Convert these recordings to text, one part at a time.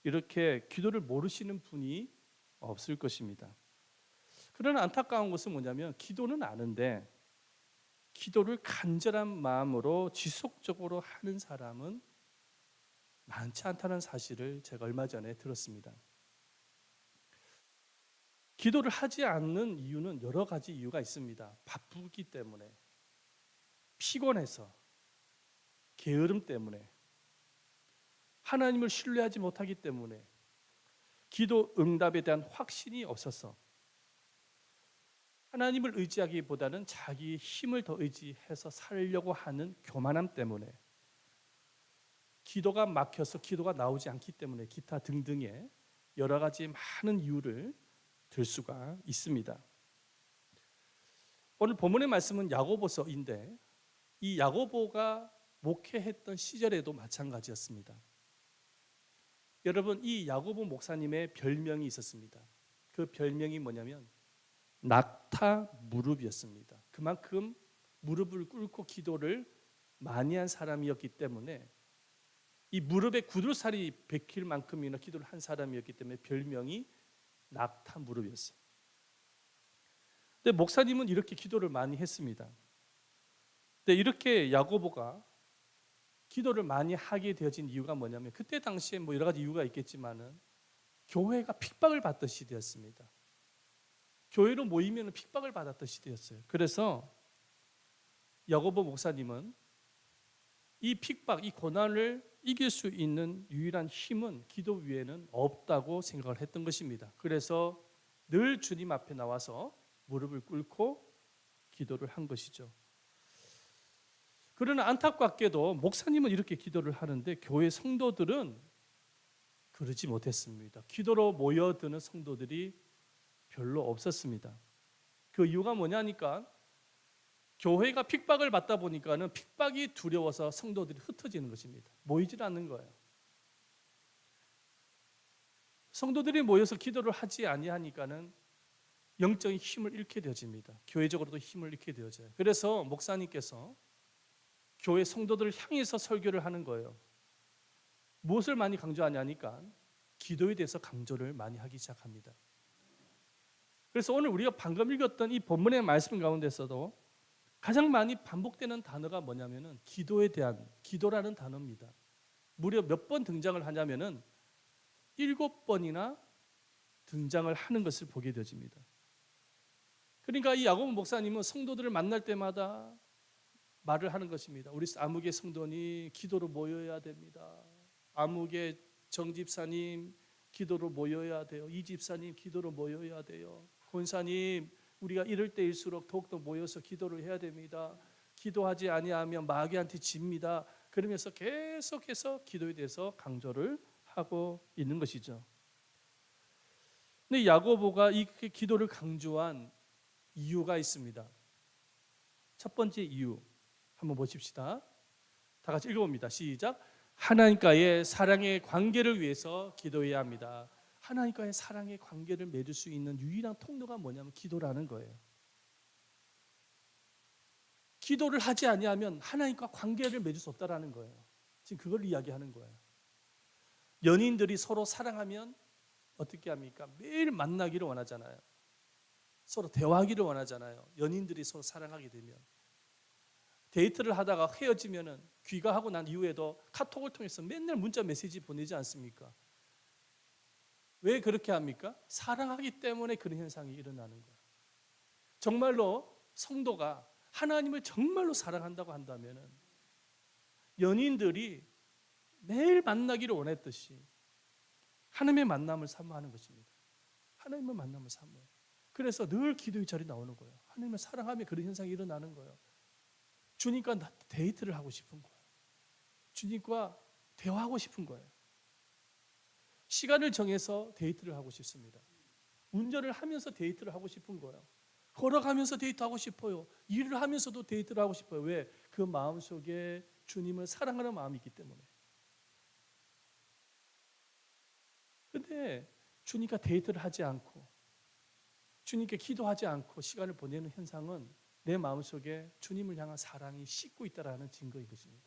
이렇게 기도를 모르시는 분이 없을 것입니다. 그러나 안타까운 것은 뭐냐면 기도는 아는데 기도를 간절한 마음으로 지속적으로 하는 사람은 많지 않다는 사실을 제가 얼마 전에 들었습니다. 기도를 하지 않는 이유는 여러 가지 이유가 있습니다. 바쁘기 때문에, 피곤해서, 게으름 때문에, 하나님을 신뢰하지 못하기 때문에, 기도 응답에 대한 확신이 없어서, 하나님을 의지하기보다는 자기 힘을 더 의지해서 살려고 하는 교만함 때문에, 기도가 막혀서 기도가 나오지 않기 때문에, 기타 등등의 여러 가지 많은 이유를 들 수가 있습니다. 오늘 본문의 말씀은 야고보서인데 이 야고보가 목회했던 시절에도 마찬가지였습니다. 여러분, 이 야고보 목사님의 별명이 있었습니다. 그 별명이 뭐냐면 낙타 무릎이었습니다. 그만큼 무릎을 꿇고 기도를 많이 한 사람이었기 때문에, 이 무릎에 구두살이 베낄 만큼이나 기도를 한 사람이었기 때문에 별명이 낙타 무릎이었어요. 근데 목사님은 이렇게 기도를 많이 했습니다. 근데 이렇게 야고보가 기도를 많이 하게 되어진 이유가 뭐냐면, 그때 당시에 뭐 여러 가지 이유가 있겠지만은 교회가 핍박을 받던 시대였습니다. 교회로 모이면 핍박을 받았던 시대였어요. 그래서 야고보 목사님은 이 핍박, 이 고난을 이길 수 있는 유일한 힘은 기도 위에는 없다고 생각을 했던 것입니다. 그래서 늘 주님 앞에 나와서 무릎을 꿇고 기도를 한 것이죠. 그러나 안타깝게도 목사님은 이렇게 기도를 하는데 교회 성도들은 그러지 못했습니다. 기도로 모여드는 성도들이 별로 없었습니다. 그 이유가 뭐냐니까, 교회가 핍박을 받다 보니까는 핍박이 두려워서 성도들이 흩어지는 것입니다. 모이질 않는 거예요. 성도들이 모여서 기도를 하지 아니하니까는 영적인 힘을 잃게 되어집니다. 교회적으로도 힘을 잃게 되어져요. 그래서 목사님께서 교회 성도들을 향해서 설교를 하는 거예요. 무엇을 많이 강조하냐니까 기도에 대해서 강조를 많이 하기 시작합니다. 그래서 오늘 우리가 방금 읽었던 이 본문의 말씀 가운데서도 가장 많이 반복되는 단어가 뭐냐면은 기도에 대한, 기도라는 단어입니다. 무려 몇 번 등장을 하냐면은 7번이나 등장을 하는 것을 보게 되어집니다. 그러니까 이 야고보 목사님은 성도들을 만날 때마다 말을 하는 것입니다. 우리 아무개 성도님 기도로 모여야 됩니다. 아무개 정 집사님 기도로 모여야 돼요. 이 집사님 기도로 모여야 돼요. 권사님, 우리가 이럴 때일수록 더욱더 모여서 기도를 해야 됩니다. 기도하지 아니하면 마귀한테 집니다. 그러면서 계속해서 기도에 대해서 강조를 하고 있는 것이죠. 근데 야고보가 이 기도를 강조한 이유가 있습니다. 첫 번째 이유 한번 보십시다. 다 같이 읽어봅니다. 시작. 하나님과의 사랑의 관계를 위해서 기도해야 합니다. 하나님과의 사랑의 관계를 맺을 수 있는 유일한 통로가 뭐냐면 기도라는 거예요. 기도를 하지 아니하면 하나님과 관계를 맺을 수 없다라는 거예요. 지금 그걸 이야기하는 거예요. 연인들이 서로 사랑하면 어떻게 합니까? 매일 만나기를 원하잖아요. 서로 대화하기를 원하잖아요. 연인들이 서로 사랑하게 되면. 데이트를 하다가 헤어지면은 귀가하고 난 이후에도 카톡을 통해서 맨날 문자 메시지 보내지 않습니까? 왜 그렇게 합니까? 사랑하기 때문에 그런 현상이 일어나는 거예요. 정말로 성도가 하나님을 정말로 사랑한다고 한다면은 연인들이 매일 만나기를 원했듯이 하나님의 만남을 사모하는 것입니다. 하나님의 만남을 사모해요. 그래서 늘 기도의 자리에 나오는 거예요. 하나님을 사랑하며 그런 현상이 일어나는 거예요. 주님과 데이트를 하고 싶은 거예요. 주님과 대화하고 싶은 거예요. 시간을 정해서 데이트를 하고 싶습니다. 운전을 하면서 데이트를 하고 싶은 거예요. 걸어가면서 데이트하고 싶어요. 일을 하면서도 데이트를 하고 싶어요. 왜? 그 마음속에 주님을 사랑하는 마음이 있기 때문에. 그런데 주님과 데이트를 하지 않고 주님께 기도하지 않고 시간을 보내는 현상은 내 마음속에 주님을 향한 사랑이 식고 있다는 증거인 것입니다.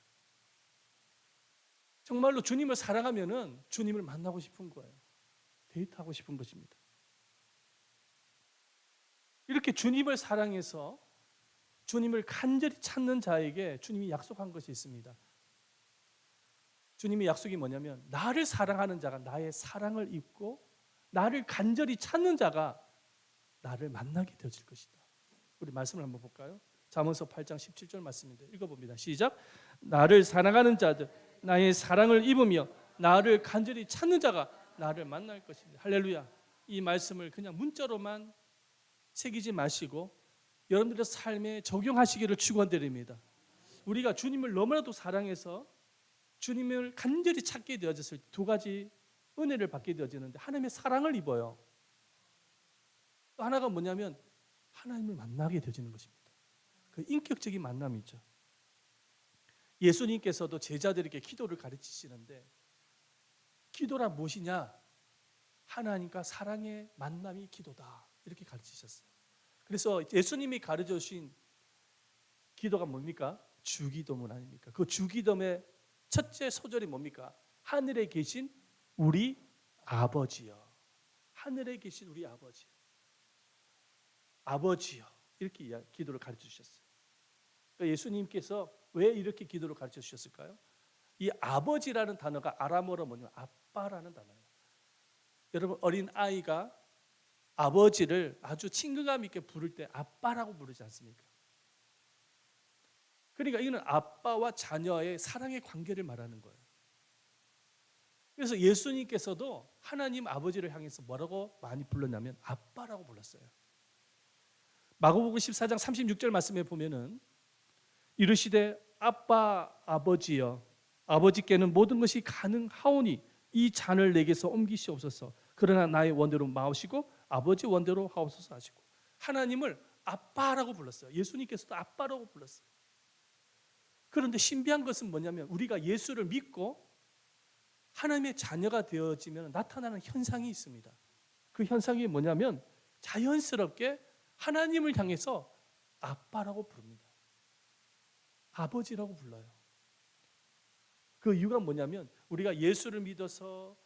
정말로 주님을 사랑하면은 주님을 만나고 싶은 거예요. 데이트하고 싶은 것입니다. 이렇게 주님을 사랑해서 주님을 간절히 찾는 자에게 주님이 약속한 것이 있습니다. 주님의 약속이 뭐냐면 나를 사랑하는 자가 나의 사랑을 입고 나를 간절히 찾는 자가 나를 만나게 되어질 것이다. 우리 말씀을 한번 볼까요? 잠언서 8장 17절 말씀인데 읽어봅니다. 시작. 나를 사랑하는 자들 나의 사랑을 입으며 나를 간절히 찾는 자가 나를 만날 것입니다. 할렐루야. 이 말씀을 그냥 문자로만 새기지 마시고 여러분들의 삶에 적용하시기를 축원드립니다. 우리가 주님을 너무나도 사랑해서 주님을 간절히 찾게 되어졌을 때 두 가지 은혜를 받게 되어지는데 하나님의 사랑을 입어요. 또 하나가 뭐냐면 하나님을 만나게 되어지는 것입니다. 그 인격적인 만남이죠. 예수님께서도 제자들에게 기도를 가르치시는데 기도란 무엇이냐? 하나님과 사랑의 만남이 기도다. 이렇게 가르치셨어요. 그래서 예수님이 가르쳐 주신 기도가 뭡니까? 주기도문 아닙니까? 그 주기도문의 첫째 소절이 뭡니까? 하늘에 계신 우리 아버지여. 하늘에 계신 우리 아버지. 아버지여. 이렇게 기도를 가르쳐 주셨어요. 그러니까 예수님께서 왜 이렇게 기도를 가르쳐 주셨을까요? 이 아버지라는 단어가 아람어로 뭐냐면 아빠라는 단어예요. 여러분 어린 아이가 아버지를 아주 친근감 있게 부를 때 아빠라고 부르지 않습니까? 그러니까 이거는 아빠와 자녀의 사랑의 관계를 말하는 거예요. 그래서 예수님께서도 하나님 아버지를 향해서 뭐라고 많이 불렀냐면 아빠라고 불렀어요. 마가복음 14장 36절 말씀에 보면은 이르시되 아빠 아버지여 아버지께는 모든 것이 가능하오니 이 잔을 내게서 옮기시옵소서. 그러나 나의 원대로 마오시고 아버지 원대로 하옵소서 하시고 하나님을 아빠라고 불렀어요. 예수님께서도 아빠라고 불렀어요. 그런데 신비한 것은 뭐냐면 우리가 예수를 믿고 하나님의 자녀가 되어지면 나타나는 현상이 있습니다. 그 현상이 뭐냐면 자연스럽게 하나님을 향해서 아빠라고 부릅니다. 아버지라고 불러요. 그 이유가 뭐냐면 우리가 예수를 믿어서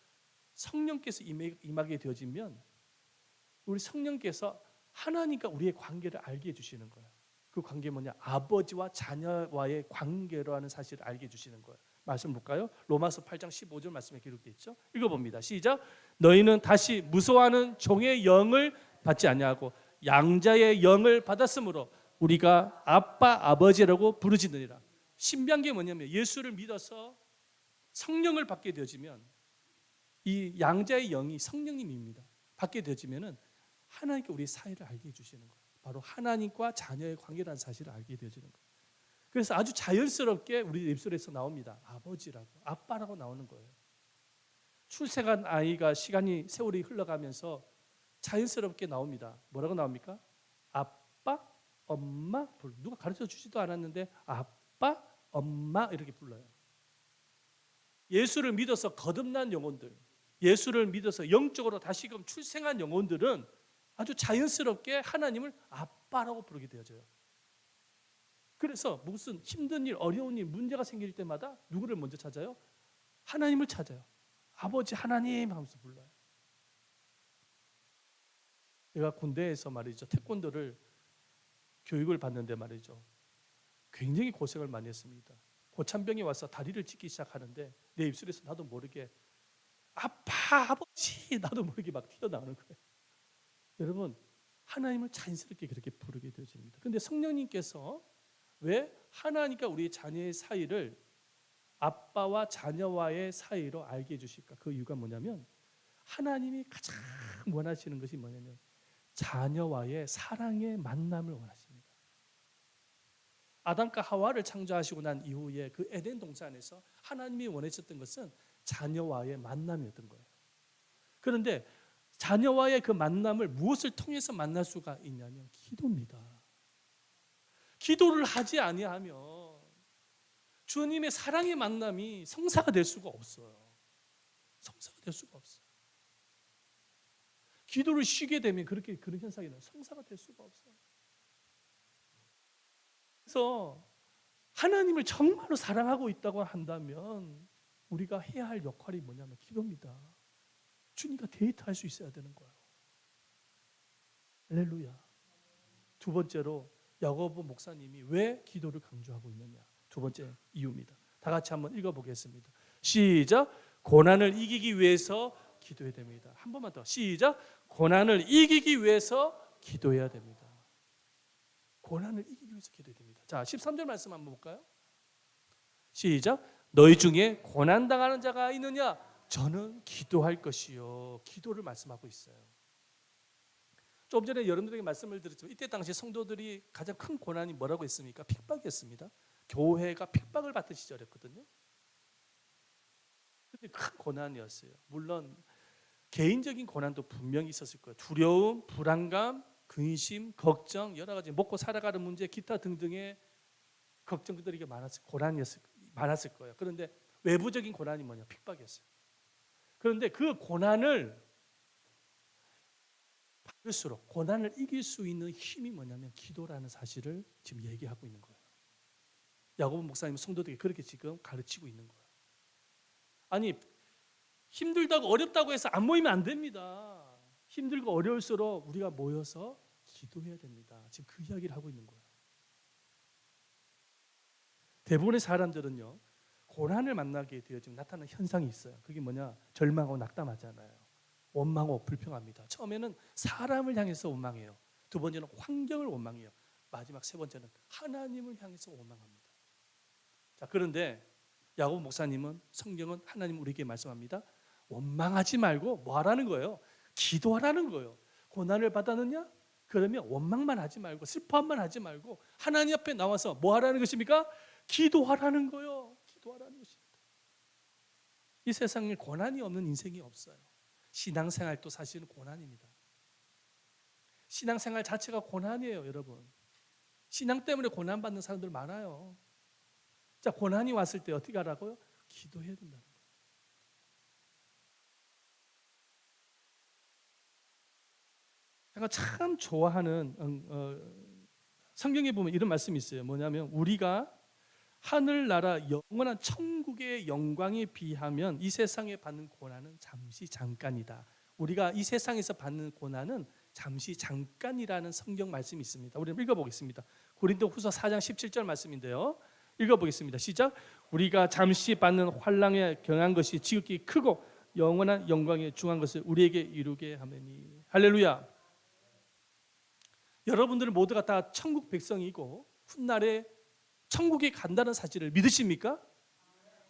성령께서 임하게 되어지면 우리 성령께서 하나님과 우리의 관계를 알게 해주시는 거예요. 그 관계 뭐냐? 아버지와 자녀와의 관계로 하는 사실을 알게 해주시는 거예요. 말씀 볼까요? 로마서 8장 15절 말씀에 기록되어 있죠. 읽어봅니다. 시작. 너희는 다시 무서워하는 종의 영을 받지 아니하고 양자의 영을 받았으므로 우리가 아빠 아버지라고 부르짖느니라. 신비한 게 뭐냐면 예수를 믿어서 성령을 받게 되어지면 이 양자의 영이 성령님입니다. 받게 되어지면은 하나님께 우리 사이를 알게 해주시는 거예요. 바로 하나님과 자녀의 관계라는 사실을 알게 되어지는 거예요. 그래서 아주 자연스럽게 우리 입술에서 나옵니다. 아버지라고, 아빠라고 나오는 거예요. 출생한 아이가 세월이 흘러가면서 자연스럽게 나옵니다. 뭐라고 나옵니까? 아빠, 엄마, 누가 가르쳐 주지도 않았는데 아빠, 엄마 이렇게 불러요. 예수를 믿어서 거듭난 영혼들, 예수를 믿어서 영적으로 다시금 출생한 영혼들은 아주 자연스럽게 하나님을 아빠라고 부르게 되어져요. 그래서 무슨 힘든 일, 어려운 일, 문제가 생길 때마다 누구를 먼저 찾아요? 하나님을 찾아요. 아버지 하나님 하면서 불러요. 제가 군대에서 말이죠. 태권도를 교육을 받는데 말이죠. 굉장히 고생을 많이 했습니다. 고참병이 와서 다리를 찢기 시작하는데 내 입술에서 나도 모르게 아빠, 아버지 나도 모르게 막 튀어나오는 거예요. 여러분 하나님을 자연스럽게 그렇게 부르게 되어집니다. 그런데 성령님께서 왜 하나님과 우리 자녀의 사이를 아빠와 자녀와의 사이로 알게 해주실까? 그 이유가 뭐냐면 하나님이 가장 원하시는 것이 뭐냐면 자녀와의 사랑의 만남을 원하십니다. 아담과 하와를 창조하시고 난 이후에 그 에덴 동산에서 하나님이 원하셨던 것은 자녀와의 만남이었던 거예요. 그런데 자녀와의 그 만남을 무엇을 통해서 만날 수가 있냐면 기도입니다. 기도를 하지 아니하면 주님의 사랑의 만남이 성사가 될 수가 없어요. 성사가 될 수가 없어요. 기도를 쉬게 되면 그런 현상이 나요. 성사가 될 수가 없어요. 그래서 하나님을 정말로 사랑하고 있다고 한다면 우리가 해야 할 역할이 뭐냐면 기도입니다. 주님과 데이트할 수 있어야 되는 거예요. 할렐루야. 두 번째로 야고보 목사님이 왜 기도를 강조하고 있느냐. 두 번째 이유입니다. 다 같이 한번 읽어보겠습니다. 시작. 고난을 이기기 위해서 기도해야 됩니다. 한 번만 더. 시작. 고난을 이기기 위해서 기도해야 됩니다. 고난을 이기기 위해서 기도해야 됩니다. 자, 13절 말씀 한번 볼까요? 시작. 너희 중에 고난당하는 자가 있느냐? 저는 기도할 것이요. 기도를 말씀하고 있어요. 좀 전에 여러분들에게 말씀을 드렸지만 이때 당시 성도들이 가장 큰 고난이 뭐라고 했습니까? 핍박이었습니다. 교회가 핍박을 받던 시절이었거든요. 근데 큰 고난이었어요. 물론 개인적인 고난도 분명히 있었을 거예요. 두려움, 불안감, 근심, 걱정, 여러 가지 먹고 살아가는 문제, 기타 등등의 걱정들이 많았을 거예요. 그런데 외부적인 고난이 뭐냐? 핍박이었어요. 그런데 그 고난을 받을수록 고난을 이길 수 있는 힘이 뭐냐면 기도라는 사실을 지금 얘기하고 있는 거예요. 야고보 목사님 성도들에게 그렇게 지금 가르치고 있는 거예요. 아니, 힘들다고 어렵다고 해서 안 모이면 안 됩니다. 힘들고 어려울수록 우리가 모여서 기도해야 됩니다. 지금 그 이야기를 하고 있는 거예요. 대부분의 사람들은요, 고난을 만나게 되어 지금 나타나는 현상이 있어요. 그게 뭐냐? 절망하고 낙담하잖아요. 원망하고 불평합니다. 처음에는 사람을 향해서 원망해요. 두 번째는 환경을 원망해요. 마지막 세 번째는 하나님을 향해서 원망합니다. 자, 그런데 야고보 목사님은 성경은 하나님 우리에게 말씀합니다. 원망하지 말고 뭐 하라는 거예요? 기도하라는 거예요. 고난을 받았느냐? 그러면 원망만 하지 말고 슬퍼함만 하지 말고 하나님 앞에 나와서 뭐 하라는 것입니까? 기도하라는 거예요. 기도하라는 것입니다. 이 세상에 고난이 없는 인생이 없어요. 신앙생활도 사실은 고난입니다. 신앙생활 자체가 고난이에요, 여러분. 신앙 때문에 고난받는 사람들 많아요. 자, 고난이 왔을 때 어떻게 하라고요? 기도해야 된다는 거예요. 제가 참 좋아하는 성경에 보면 이런 말씀이 있어요. 뭐냐면 우리가 하늘나라 영원한 천국의 영광에 비하면 이 세상에 받는 고난은 잠시 잠깐이다. 우리가 이 세상에서 받는 고난은 잠시 잠깐이라는 성경 말씀이 있습니다. 우리 읽어보겠습니다. 고린도후서 4장 17절 말씀인데요. 읽어보겠습니다. 시작. 우리가 잠시 받는 환난에 경한 것이 지극히 크고 영원한 영광에 중한 것을 우리에게 이루게 하매니. 할렐루야. 여러분들은 모두가 다 천국 백성이고 훗날에 천국에 간다는 사실을 믿으십니까?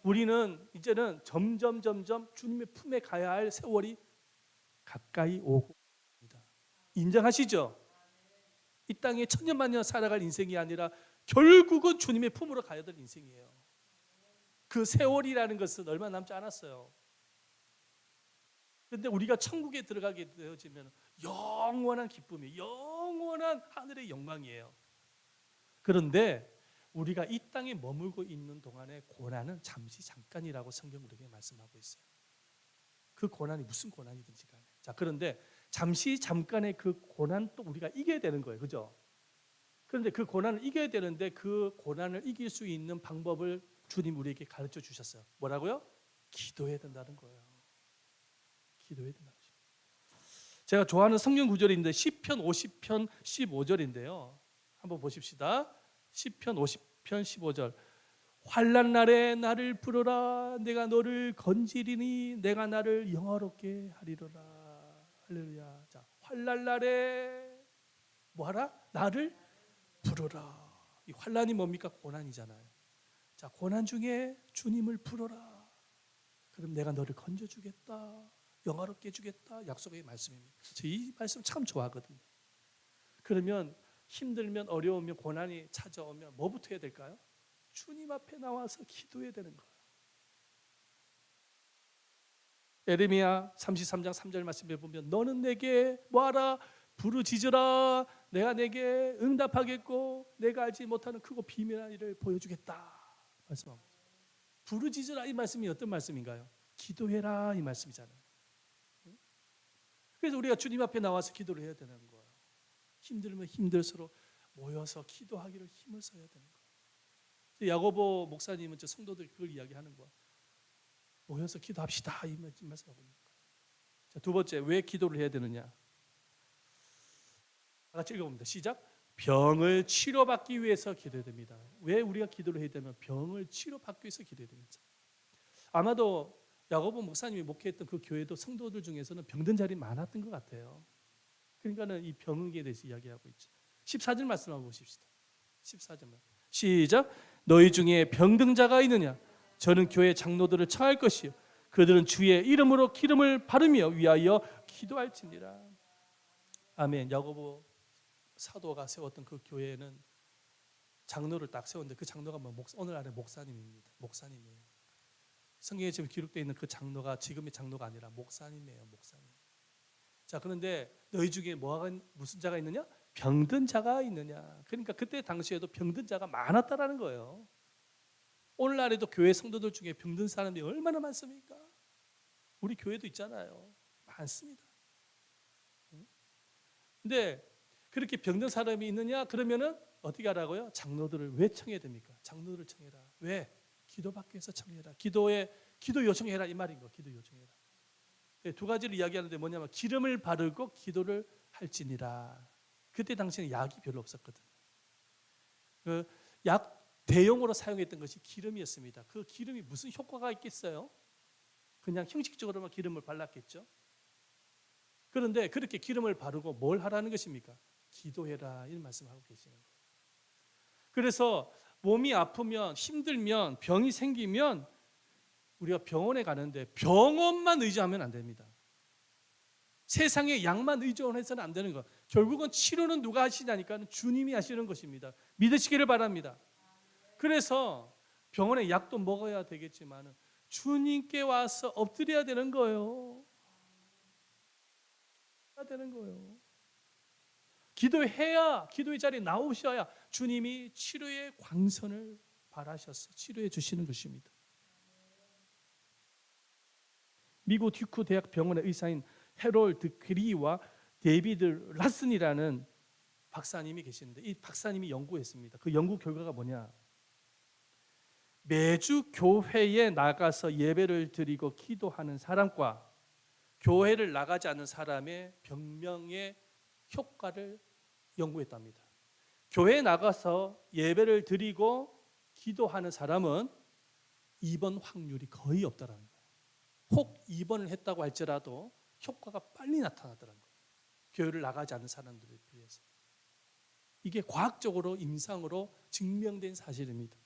우리는 이제는 점점 주님의 품에 가야 할 세월이 가까이 오고 있습니다. 인정하시죠? 이 땅에 천년만년 살아갈 인생이 아니라 결국은 주님의 품으로 가야 될 인생이에요. 그 세월이라는 것은 얼마 남지 않았어요. 그런데 우리가 천국에 들어가게 되어지면 영원한 기쁨이, 영원한 하늘의 영광이에요. 그런데 우리가 이 땅에 머물고 있는 동안의 고난은 잠시 잠깐이라고 성경 우리에게 말씀하고 있어요. 그 고난이 무슨 고난이든지 간에. 자, 그런데 잠시 잠깐의 그 고난 또 우리가 이겨야 되는 거예요. 그죠? 그런데 그 고난을 이겨야 되는데 그 고난을 이길 수 있는 방법을 주님 우리에게 가르쳐 주셨어요. 뭐라고요? 기도해야 된다는 거예요. 기도해야 된다는 거죠. 제가 좋아하는 성경 구절인데 시편 50편 15절인데요. 한번 보십시다. 시편 50편 15절. 환난 날에 나를 부르라. 내가 너를 건지리니 내가 나를 영화롭게 하리로라. 할렐루야. 자, 환난 날에 뭐하라? 나를 부르라. 이 환난이 뭡니까? 고난이잖아요. 자, 고난 중에 주님을 부르라. 그럼 내가 너를 건져주겠다. 영화롭게 해주겠다. 약속의 말씀입니다. 저 이 말씀 참 좋아하거든요. 그러면 힘들면 어려우면 고난이 찾아오면 뭐부터 해야 될까요? 주님 앞에 나와서 기도해야 되는 거예요. 에레미야 33장 3절 말씀에 보면 너는 내게 뭐하라? 부르짖으라. 내가 내게 응답하겠고 내가 알지 못하는 크고 비밀한 일을 보여주겠다. 말씀하고 부르짖으라 이 말씀이 어떤 말씀인가요? 기도해라 이 말씀이잖아요. 그래서 우리가 주님 앞에 나와서 기도를 해야 되는 거예요. 힘들면 힘들수록 모여서 기도하기를 힘을 써야 되는 거예요. 야고보 목사님은 저 성도들 그걸 이야기하는 거예요. 모여서 기도합시다 이 말씀하고 있는 거예요. 자, 두 번째, 왜 기도를 해야 되느냐? 다 같이 읽어봅니다. 시작. 병을 치료받기 위해서 기도해야 됩니다. 왜 우리가 기도를 해야 되면 병을 치료받기 위해서 기도해야 됩니다. 아마도 야고보 목사님이 목회했던 그 교회도 성도들 중에서는 병든 자리 많았던 것 같아요. 그러니까는 이 병에 대해서 이야기하고 있죠. 14절 말씀 한번 보십시다. 14절만 시작. 너희 중에 병든 자가 있느냐? 저는 교회 장로들을 청할 것이요 그들은 주의 이름으로 기름을 바르며 위하여 기도할지니라. 아멘. 야고보 사도가 세웠던 그 교회에는 장로를 딱 세웠는데 그 장로가 오늘 안에 목사님입니다. 목사님이에요. 성경에 지금 기록되어 있는 그 장로가 지금의 장로가 아니라 목사님이에요. 목사님. 자, 그런데 너희 중에 무슨 자가 있느냐? 병든 자가 있느냐? 그러니까 그때 당시에도 병든 자가 많았다라는 거예요. 오늘날에도 교회 성도들 중에 병든 사람이 얼마나 많습니까? 우리 교회도 있잖아요. 많습니다. 근데 그렇게 병든 사람이 있느냐? 그러면은 어떻게 하라고요? 장로들을 왜 청해야 됩니까? 장로들을 청해라. 왜? 기도받기 위해서 청해라. 기도 요청해라 이 말인 거. 기도 요청해라. 두 가지를 이야기하는데 뭐냐면 기름을 바르고 기도를 할지니라. 그때 당시에는 약이 별로 없었거든요. 그 약 대용으로 사용했던 것이 기름이었습니다. 그 기름이 무슨 효과가 있겠어요? 그냥 형식적으로만 기름을 발랐겠죠. 그런데 그렇게 기름을 바르고 뭘 하라는 것입니까? 기도해라 이런 말씀을 하고 계시는 거예요. 그래서 몸이 아프면 힘들면 병이 생기면 우리가 병원에 가는데 병원만 의지하면 안 됩니다. 세상의 약만 의존해서는 안 되는 거. 결국은 치료는 누가 하시냐니까 주님이 하시는 것입니다. 믿으시기를 바랍니다. 그래서 병원에 약도 먹어야 되겠지만 주님께 와서 엎드려야 되는 거예요. 해야 되는 거예요. 기도해야 기도의 자리에 나오셔야 주님이 치료의 광선을 발하셔서 치료해 주시는 것입니다. 미국 듀크 대학 병원의 의사인 해롤드 그리와 데이비드 라슨이라는 박사님이 계시는데 이 박사님이 연구했습니다. 그 연구 결과가 뭐냐? 매주 교회에 나가서 예배를 드리고 기도하는 사람과 교회를 나가지 않는 사람의 병명의 효과를 연구했답니다. 교회에 나가서 예배를 드리고 기도하는 사람은 입원 확률이 거의 없다라는 거예요. 혹 입원을 했다고 할지라도 효과가 빨리 나타나더라는 거예요. 교회를 나가지 않는 사람들에 비해서. 이게 과학적으로 임상으로 증명된 사실입니다.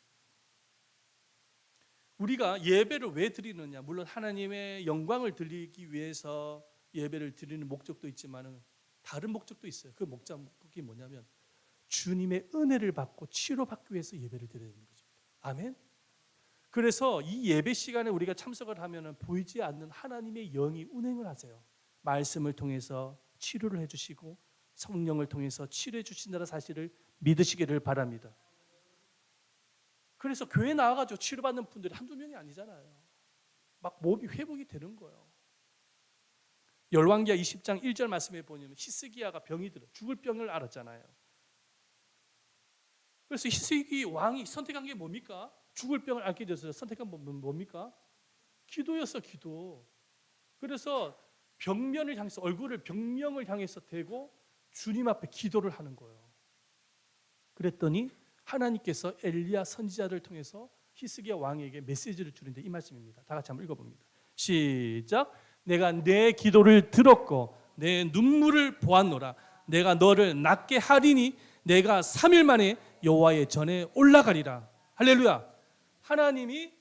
우리가 예배를 왜 드리느냐? 물론 하나님의 영광을 드리기 위해서 예배를 드리는 목적도 있지만 다른 목적도 있어요. 그 목적이 뭐냐면 주님의 은혜를 받고 치료받기 위해서 예배를 드려야 되는 것입니다. 아멘. 그래서 이 예배 시간에 우리가 참석을 하면 보이지 않는 하나님의 영이 운행을 하세요. 말씀을 통해서 치료를 해주시고 성령을 통해서 치료해 주신다는 사실을 믿으시기를 바랍니다. 그래서 교회 나와가지고 치료받는 분들이 한두 명이 아니잖아요. 막 몸이 회복이 되는 거예요. 열왕기하 20장 1절 말씀에 보면 히스기야가 병이 들어 죽을 병을 앓았잖아요. 그래서 히스기 왕이 선택한 게 뭡니까? 죽을 병을 앓게 돼서 선택한 건 뭡니까? 기도였어, 기도. 그래서 벽면을 향해서 얼굴을 벽면을 향해서 대고 주님 앞에 기도를 하는 거예요. 그랬더니 하나님께서 엘리야 선지자를 통해서 히스기야 왕에게 메시지를 주는데 이 말씀입니다. 다 같이 한번 읽어봅니다. 시작. 내가 내 기도를 들었고 내 눈물을 보았노라. 내가 너를 낫게 하리니 내가 3일 만에 여호와의 전에 올라가리라. 할렐루야. 하나님이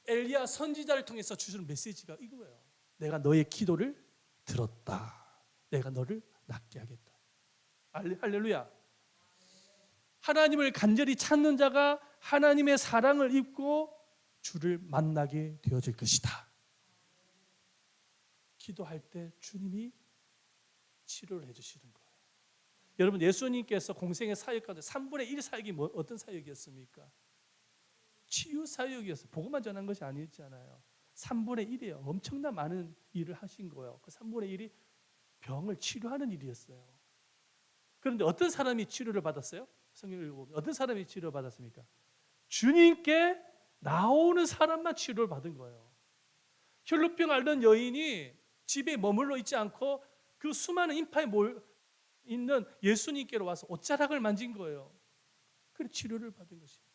엘리야 선지자를 통해서 주시는 메시지가 이거예요. 내가 너의 기도를 들었다. 내가 너를 낫게 하겠다. 할렐루야. 하나님을 간절히 찾는 자가 하나님의 사랑을 입고 주를 만나게 되어질 것이다. 기도할 때 주님이 치료를 해주시는 거예요. 여러분, 예수님께서 공생의 사역 가운데 3분의 1 사역이 어떤 사역이었습니까? 치유 사역이었어요. 복음만 전한 것이 아니었잖아요. 3분의 1이에요. 엄청난 많은 일을 하신 거예요. 그 3분의 1이 병을 치료하는 일이었어요. 그런데 어떤 사람이 치료를 받았어요? 성경을 읽어보면 어떤 사람이 치료를 받았습니까? 주님께 나오는 사람만 치료를 받은 거예요. 혈루병 앓는 여인이 집에 머물러 있지 않고 그 수많은 인파에 있는 예수님께로 와서 옷자락을 만진 거예요. 그래서 치료를 받은 것입니다.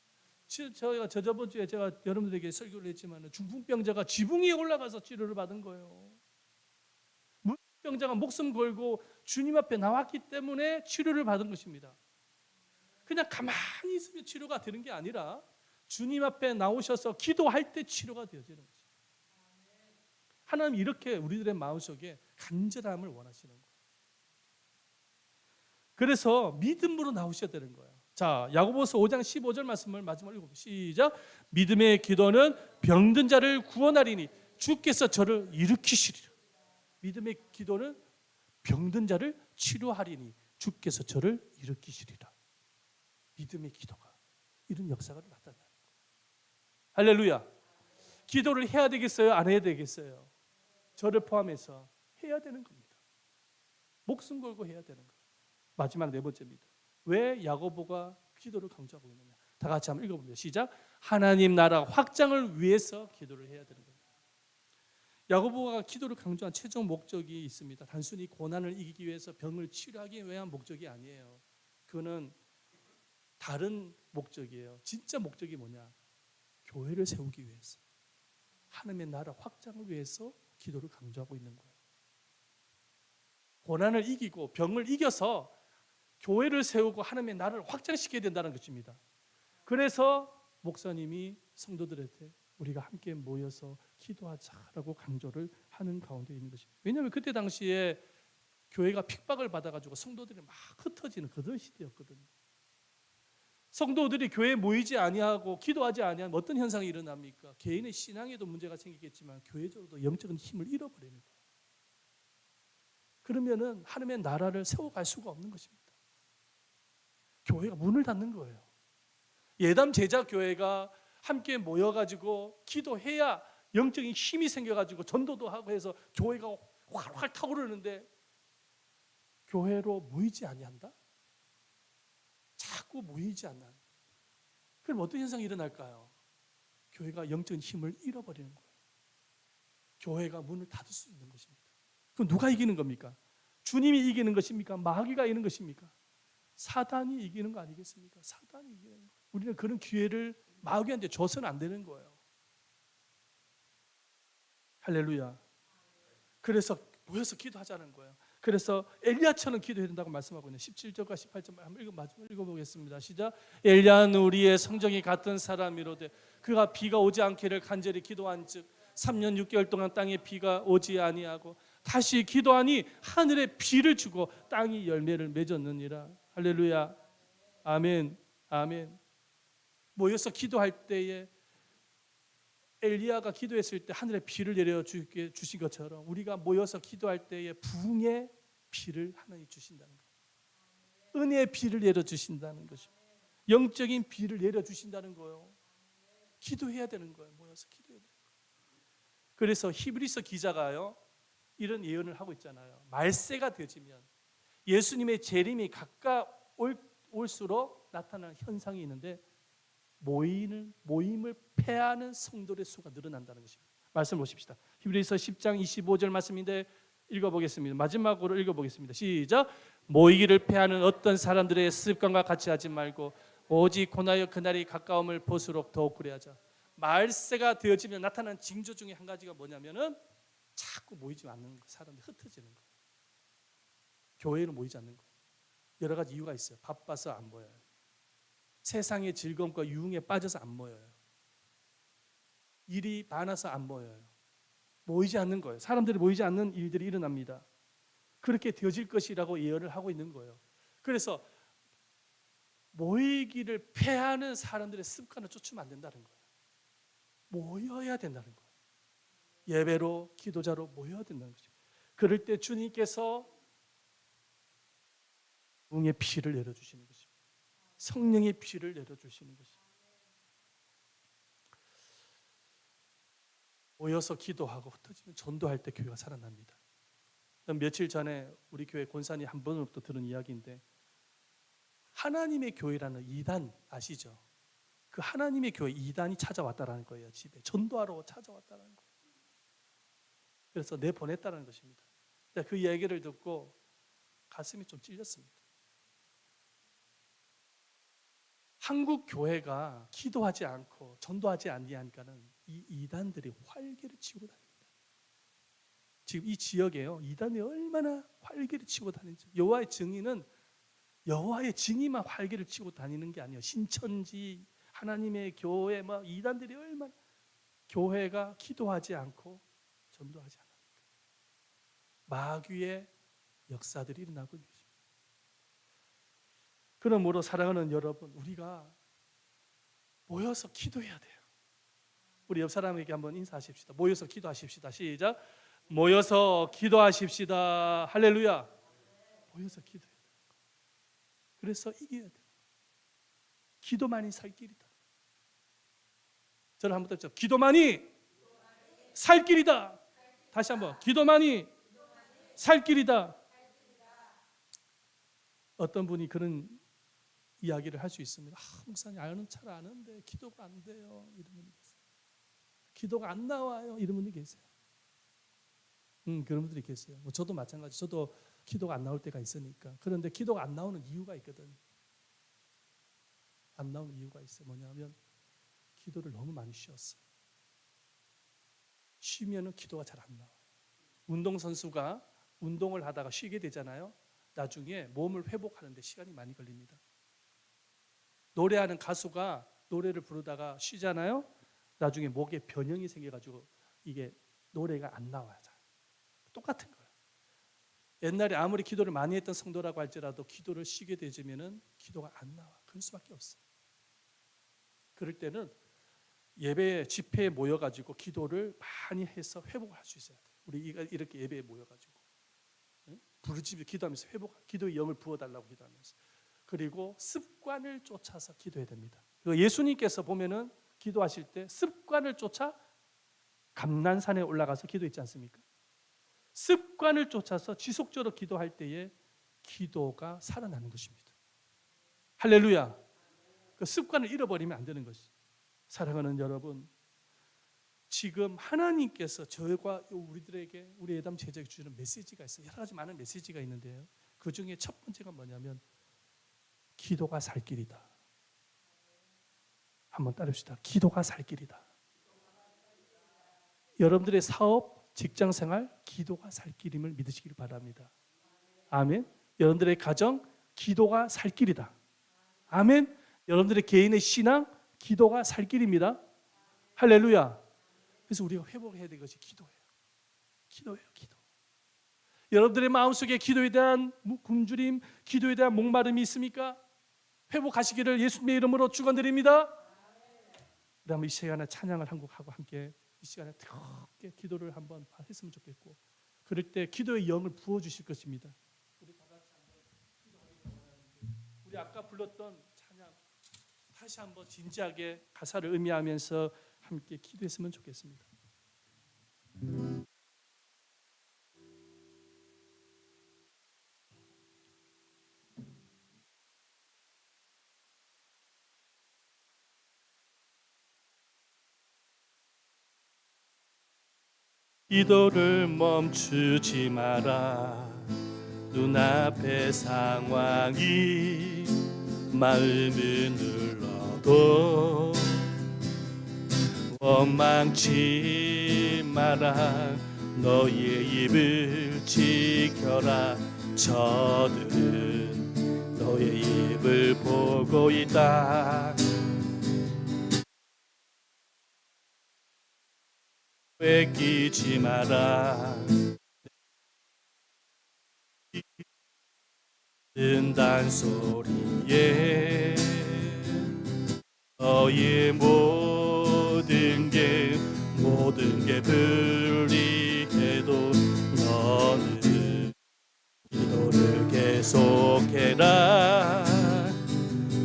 저희가 저번 주에 제가 여러분들에게 설교를 했지만 중풍병자가 지붕 위에 올라가서 치료를 받은 거예요. 문병자가 목숨 걸고 주님 앞에 나왔기 때문에 치료를 받은 것입니다. 그냥 가만히 있으면 치료가 되는 게 아니라 주님 앞에 나오셔서 기도할 때 치료가 되어지는 거죠. 하나님 이렇게 우리들의 마음속에 간절함을 원하시는 거예요. 그래서 믿음으로 나오셔야 되는 거예요. 자, 야고보서 5장 15절 말씀을 마지막으로 읽어보시죠. 시작. 믿음의 기도는 병든 자를 구원하리니 주께서 저를 일으키시리라. 믿음의 기도는 병든 자를 치료하리니 주께서 저를 일으키시리라. 믿음의 기도가 이런 역사가 나타나는 거예요. 할렐루야. 기도를 해야 되겠어요? 안 해야 되겠어요? 저를 포함해서 해야 되는 겁니다. 목숨 걸고 해야 되는 거예요. 마지막 네 번째입니다. 왜 야고보가 기도를 강조하고 있느냐? 다 같이 한번 읽어봅니다. 시작. 하나님 나라 확장을 위해서 기도를 해야 되는 겁니다. 야고보가 기도를 강조한 최종 목적이 있습니다. 단순히 고난을 이기기 위해서 병을 치료하기 위한 목적이 아니에요. 그거는 다른 목적이에요. 진짜 목적이 뭐냐? 교회를 세우기 위해서, 하나님의 나라 확장을 위해서 기도를 강조하고 있는 거예요. 고난을 이기고 병을 이겨서 교회를 세우고 하나님의 나라를 확장시켜야 된다는 것입니다. 그래서 목사님이 성도들한테 우리가 함께 모여서 기도하자라고 강조를 하는 가운데 있는 것입니다. 왜냐하면 그때 당시에 교회가 핍박을 받아가지고 성도들이 막 흩어지는 그런 시대였거든요. 성도들이 교회에 모이지 아니하고 기도하지 아니하면 어떤 현상이 일어납니까? 개인의 신앙에도 문제가 생기겠지만 교회적으로도 영적인 힘을 잃어버리는 거예요. 그러면은 하나님의 나라를 세워갈 수가 없는 것입니다. 교회가 문을 닫는 거예요. 예담 제자 교회가 함께 모여가지고 기도해야 영적인 힘이 생겨가지고 전도도 하고 해서 교회가 활활 타오르는데 교회로 모이지 아니한다? 자꾸 모이지 않는. 그럼 어떤 현상이 일어날까요? 교회가 영적인 힘을 잃어버리는 거예요. 교회가 문을 닫을 수 있는 것입니다. 그럼 누가 이기는 겁니까? 주님이 이기는 것입니까? 마귀가 이기는 것입니까? 사단이 이기는 거 아니겠습니까? 사단이 이기는 거예요. 우리는 그런 기회를 마귀한테 줘서는 안 되는 거예요. 할렐루야. 그래서 모여서 기도하자는 거예요. 그래서 엘리야처럼 기도해야 된다고 말씀하고 있는 17절과 18절 한번 마지막으로 읽어보겠습니다. 시작. 엘리야는 우리의 성정이 같은 사람이로되 그가 비가 오지 않기를 간절히 기도한즉 3년 6개월 동안 땅에 비가 오지 아니하고 다시 기도하니 하늘에 비를 주고 땅이 열매를 맺었느니라. 할렐루야. 아멘. 아멘. 모여서 기도할 때에 엘리야가 기도했을 때 하늘에 비를 내려 주신 것처럼 우리가 모여서 기도할 때에 부흥의 비를 하나님 주신다는 거예요. 은혜의 비를 내려 주신다는 것이죠. 영적인 비를 내려 주신다는 거예요. 기도해야 되는 거예요. 모여서 기도해야 되는 거예요. 그래서 히브리서 기자가요 이런 예언을 하고 있잖아요. 말세가 되어지면 예수님의 재림이 가까울수록 나타나는 현상이 있는데 모임을 패하는 성도의 수가 늘어난다는 것입니다. 말씀 보십시다. 히브리서 10장 25절 말씀인데 읽어보겠습니다. 마지막으로 읽어보겠습니다. 시작. 모이기를 패하는 어떤 사람들의 습관과 같이 하지 말고 오직 고나여 그날이 가까움을 볼수록 더욱 그리하자. 말세가 되어지면 나타나는 징조 중에 한 가지가 뭐냐면은 자꾸 모이지 않는 거, 사람들이 흩어지는 거예요. 교회로 모이지 않는 거예요. 여러 가지 이유가 있어요. 바빠서 안 모여요. 세상의 즐거움과 유흥에 빠져서 안 모여요. 일이 많아서 안 모여요. 모이지 않는 거예요. 사람들이 모이지 않는 일들이 일어납니다. 그렇게 되어질 것이라고 예언을 하고 있는 거예요. 그래서 모이기를 패하는 사람들의 습관을 쫓으면 안 된다는 거예요. 모여야 된다는 거예요. 예배로 기도자로 모여야 된다는 거죠. 그럴 때 주님께서 부흥의 피를 내려주시는 것입니다. 성령의 피를 내려주시는 것입니다. 모여서 기도하고 흩어지면 전도할 때 교회가 살아납니다. 며칠 전에 우리 교회 권사님 한 번으로부터 들은 이야기인데 하나님의 교회라는 이단 아시죠? 그 하나님의 교회 이단이 찾아왔다라는 거예요. 집에 전도하러 찾아왔다라는 거예요. 그래서 내보냈다는 것입니다. 그 이야기를 듣고 가슴이 좀 찔렸습니다. 한국 교회가 기도하지 않고 전도하지 아니하니까는 이 이단들이 활개를 치고 다닙니다. 지금 이 지역에요, 이단이 얼마나 활개를 치고 다니는지. 여호와의 증인은 여호와의 증인만 활개를 치고 다니는 게 아니에요. 신천지, 하나님의 교회, 이단들이 얼마나 교회가 기도하지 않고 전도하지 않으니까 마귀의 역사들이 일어나고 있는 것입니다. 그러므로 사랑하는 여러분, 우리가 모여서 기도해야 돼요. 우리 옆 사람에게 한번 인사하십시다. 모여서 기도하십시다. 시작. 모여서 기도하십시다. 할렐루야. 모여서 기도해야 돼요. 그래서 이겨야 돼요. 기도만이 살 길이다. 저를 한번 더 해보세요. 기도만이 살 길이다. 다시 한번. 기도만이 살 길이다. 어떤 분이 그런 이야기를 할 수 있습니다. 목사님, 아는 잘 아는데 기도가 안 돼요. 이런 분이 계세요. 기도가 안 나와요. 이런 분이 계세요. 그런 분들이 계세요. 저도 마찬가지. 저도 기도가 안 나올 때가 있으니까. 그런데 기도가 안 나오는 이유가 있거든요. 안 나오는 이유가 있어요. 뭐냐면 기도를 너무 많이 쉬었어요. 쉬면은 기도가 잘 안 나와요. 운동선수가 운동을 하다가 쉬게 되잖아요. 나중에 몸을 회복하는 데 시간이 많이 걸립니다. 노래하는 가수가 노래를 부르다가 쉬잖아요. 나중에 목에 변형이 생겨가지고 이게 노래가 안 나와요. 똑같은 거예요. 옛날에 아무리 기도를 많이 했던 성도라고 할지라도 기도를 쉬게 되면은 기도가 안 나와. 그럴 수밖에 없어요. 그럴 때는 예배 집회에 모여가지고 기도를 많이 해서 회복을 할 수 있어야 돼요. 우리가 이렇게 예배에 모여가지고 부르짖으며 기도하면서 기도의 영을 부어달라고 기도하면서, 그리고 습관을 쫓아서 기도해야 됩니다. 예수님께서 보면은 기도하실 때 습관을 쫓아 감난산에 올라가서 기도했지 않습니까? 습관을 쫓아서 지속적으로 기도할 때에 기도가 살아나는 것입니다. 할렐루야. 그 습관을 잃어버리면 안 되는 것이. 사랑하는 여러분, 지금 하나님께서 저희와 우리들에게, 우리 예담 제자에게 주시는 메시지가 있어요. 여러 가지 많은 메시지가 있는데요, 그 중에 첫 번째가 뭐냐면 기도가 살 길이다. 한번 따릅시다. 기도가 살 길이다. 여러분들의 사업, 직장생활, 기도가 살 길임을 믿으시길 바랍니다. 아멘. 여러분들의 가정, 기도가 살 길이다. 아멘. 여러분들의 개인의 신앙, 기도가 살 길입니다. 할렐루야. 그래서 우리가 회복해야 될 것이 기도예요. 기도예요, 기도. 여러분들의 마음속에 기도에 대한 굶주림, 기도에 대한 목마름이 있습니까? 회복하시기를 예수님의 이름으로 축원드립니다. 우리 한번 이 시간에 찬양을 한 곡 하고 함께 이 시간에 뜨겁게 기도를 한번 했으면 좋겠고, 그럴 때 기도의 영을 부어주실 것입니다. 우리 다 같이 한번 기도하기를 원하는데, 우리 아까 불렀던 찬양 다시 한번 진지하게 가사를 의미하면서 함께 기도했으면 좋겠습니다. 기도를 멈추지 마라. 눈앞의 상황이 마음을 눌러도 원망치 마라. 너의 입을 지켜라. 저들은 너의 입을 보고 있다. 뺏기지 마라. 듣는 소리에 너의 모든 게 불리해도 너는 기도를 계속해라.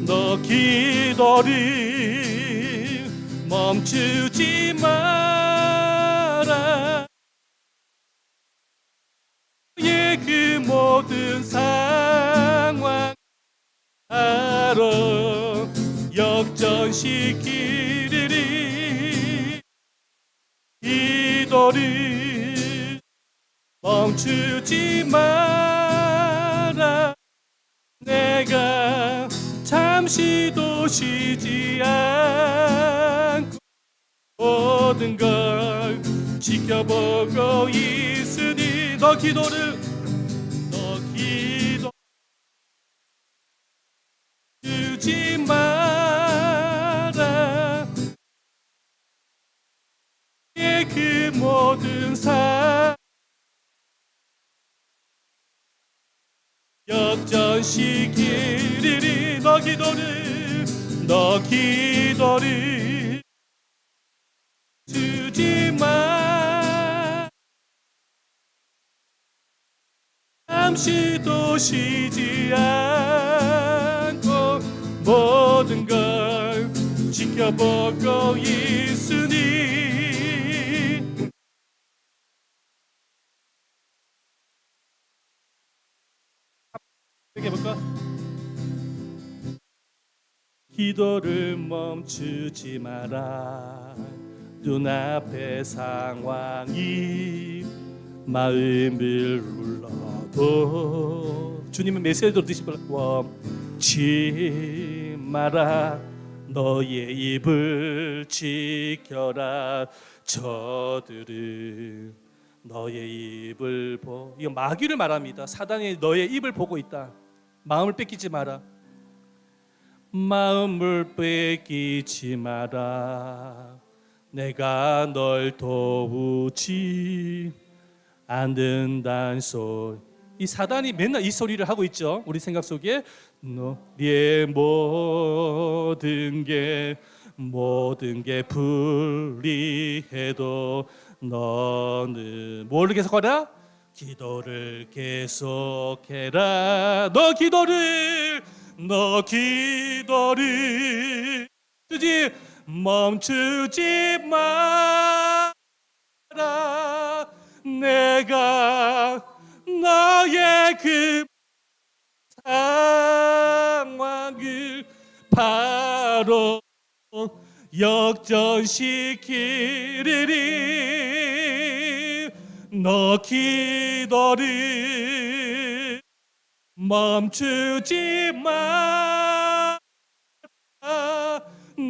너 기도를 멈추지 마라. 너의 그 모든 상황 알아. 역전 역전시키리니 기도를 멈추지 마라. 내가 잠시도 쉬지 않고 모든 걸 지켜보고 있으니 너 기도를 주지 마라. 그 모든 역전시키리니 너 기도를 주지 마. 잠시도 쉬지 않고 모든 걸 지켜보고 있으니 이렇게 해볼까? 기도를 멈추지 마라. 눈앞의 상황이 마음을 울러도 주님은 메시지로 드시고 멈지 마라. 너의 입을 지켜라. 저들은 너의 입을 이거 마귀를 말합니다. 사단이 너의 입을 보고 있다. 마음을 뺏기지 마라. 마음을 뺏기지 마라. 내가 널 도우지 않는다는 소리. 이 사단이 맨날 이 소리를 하고 있죠. 우리 생각 속에 너의 모든 게 불리해도 너는 뭐를 계속하라? 기도를 계속해라. 너 기도를 멈추지 마라. 내가 너의 그 상황을 바로 역전시키리니 너 기도를 멈추지 마.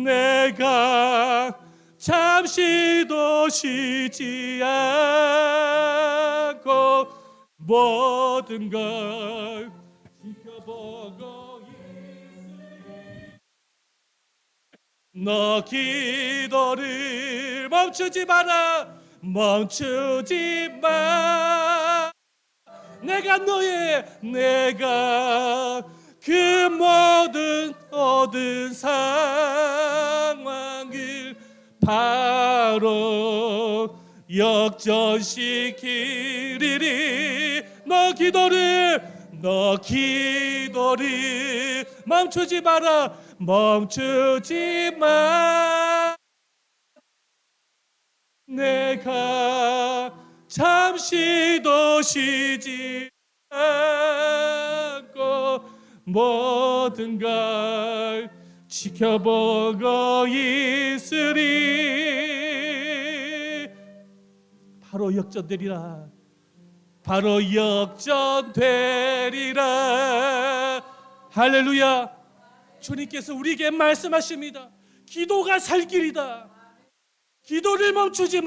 내가 잠시도 쉬지 않고 모든 걸 지켜보고 있으니 너 기도를 멈추지 마라. 멈추지 마. 내가 그 모든 상황을 바로 역전시키리니 너 기도를 멈추지 마라. 멈추지 마. 내가 잠시도 쉬지 않고 모든 걸 지켜보고 있으리. 바로 역전되리라. 바로 역전되리라. 할렐루야. 주님께서 우리에게 말씀하십니다. 기도가 살 길이다. 기도를 멈추지